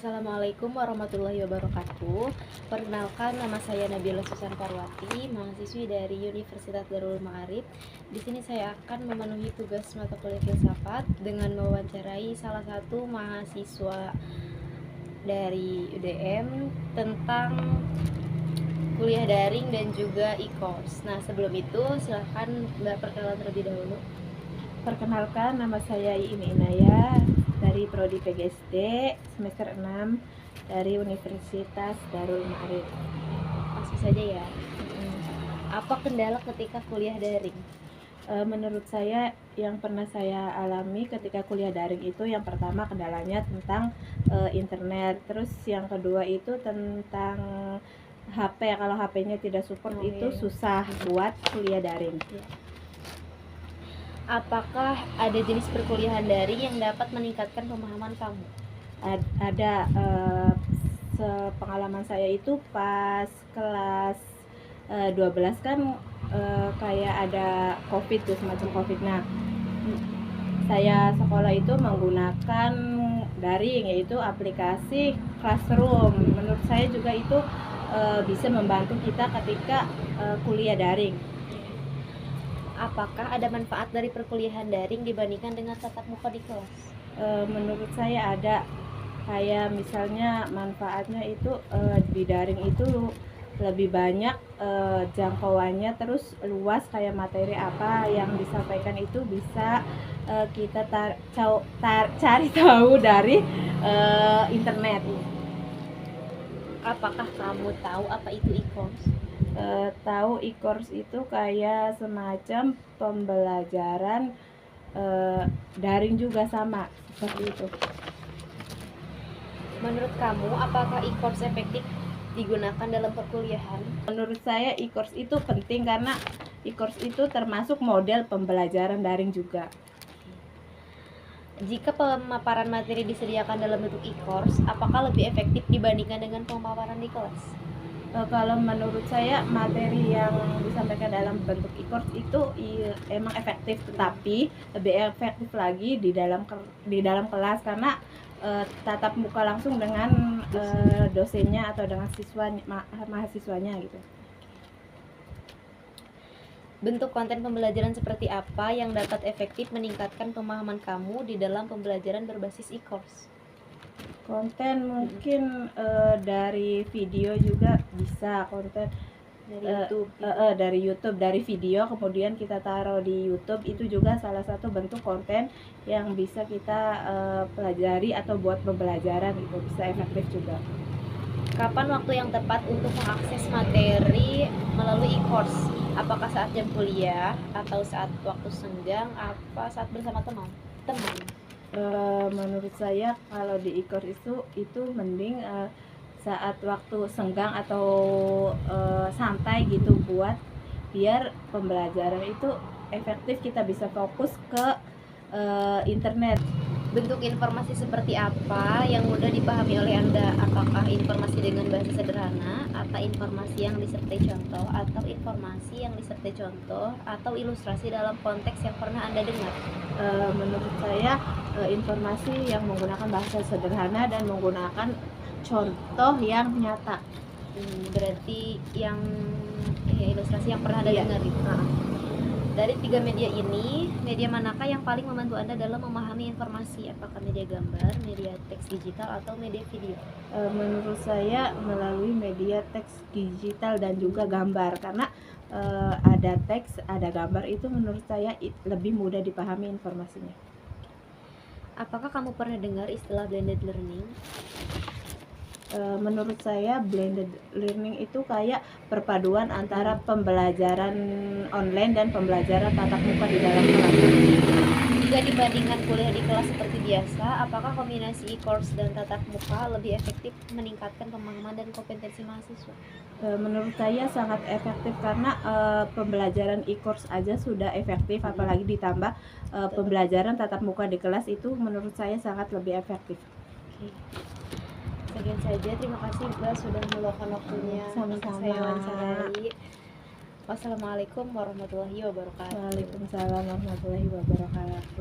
Assalamualaikum warahmatullahi wabarakatuh. Perkenalkan, nama saya Nabila Susan Parwati, mahasiswi dari Universitas Darul Ma'arif. Di sini saya akan memenuhi tugas mata kuliah filsafat dengan mewawancarai salah satu mahasiswa dari UDM tentang kuliah daring dan juga e-course. Nah, sebelum itu silahkan Mbak perkenalan terlebih dahulu. Perkenalkan, nama saya Iin Inaya dari Prodi PGSD semester 6 dari Universitas Darul Ma'arif. Langsung saja ya. Apa kendala ketika kuliah daring? Menurut saya yang pernah saya alami ketika kuliah daring itu yang pertama kendalanya tentang internet. Terus yang kedua itu tentang HP. Kalau HP-nya tidak support itu susah buat kuliah daring. Apakah ada jenis perkuliahan daring yang dapat meningkatkan pemahaman kamu? Ada. Sepengalaman saya itu pas kelas 12 kan kayak ada COVID tuh, semacam COVID. Nah, saya sekolah itu menggunakan daring, yaitu aplikasi Classroom. Menurut saya juga itu bisa membantu kita ketika kuliah daring. Apakah ada manfaat dari perkuliahan daring dibandingkan dengan tatap muka di kelas? Menurut saya ada. Kayak misalnya manfaatnya itu di daring itu lebih banyak jangkauannya, terus luas, kayak materi apa yang disampaikan itu bisa kita cari tahu dari internet. Apakah kamu tahu apa itu e-course? Tahu, e-course itu kayak semacam pembelajaran daring juga, sama seperti itu. Menurut kamu, apakah e-course efektif digunakan dalam perkuliahan? Menurut saya e-course itu penting karena e-course itu termasuk model pembelajaran daring juga. Jika pemaparan materi disediakan dalam bentuk e-course, apakah lebih efektif dibandingkan dengan pemaparan di kelas? Kalau menurut saya materi yang disampaikan dalam bentuk e-course itu emang efektif, tetapi lebih efektif lagi di dalam kelas karena tatap muka langsung dengan dosennya atau dengan mahasiswanya gitu. Bentuk konten pembelajaran seperti apa yang dapat efektif meningkatkan pemahaman kamu di dalam pembelajaran berbasis e-course? Konten mungkin dari video juga bisa, konten Dari YouTube. Dari YouTube, dari video kemudian kita taruh di YouTube, itu juga salah satu bentuk konten yang bisa kita pelajari atau buat pembelajaran, itu bisa efektif juga. Kapan waktu yang tepat untuk mengakses materi melalui e-course? Apakah saat jam kuliah atau saat waktu senggang, apa saat bersama teman? Menurut saya kalau di e-course itu mending saat waktu senggang atau santai gitu, buat biar pembelajaran itu efektif, kita bisa fokus ke internet. Bentuk informasi seperti apa yang mudah dipahami oleh Anda? Apakah informasi dengan bahasa sederhana, atau informasi yang disertai contoh, atau informasi yang disertai contoh atau ilustrasi dalam konteks yang pernah Anda dengar? Menurut saya informasi yang menggunakan bahasa sederhana dan menggunakan contoh yang nyata. Berarti yang ilustrasi yang pernah Anda dengar gitu. Dari 3 media ini, media manakah yang paling membantu Anda dalam memahami informasi? Apakah media gambar, media teks digital, atau media video? Menurut saya melalui media teks digital dan juga gambar, karena ada teks, ada gambar, itu menurut saya lebih mudah dipahami informasinya. Apakah kamu pernah dengar istilah blended learning? Menurut saya blended learning itu kayak perpaduan antara pembelajaran online dan pembelajaran tatap muka di dalam kelas. Jika dibandingkan kuliah di kelas seperti biasa, apakah kombinasi e-course dan tatap muka lebih efektif meningkatkan pemahaman dan kompetensi mahasiswa? Menurut saya sangat efektif karena pembelajaran e-course aja sudah efektif, apalagi ditambah pembelajaran tatap muka di kelas, itu menurut saya sangat lebih efektif. Sekian saja, terima kasih Mbak sudah meluangkan waktunya. Sama-sama. Saya wawancarai. Wassalamualaikum warahmatullahi wabarakatuh. Waalaikumsalam warahmatullahi wabarakatuh.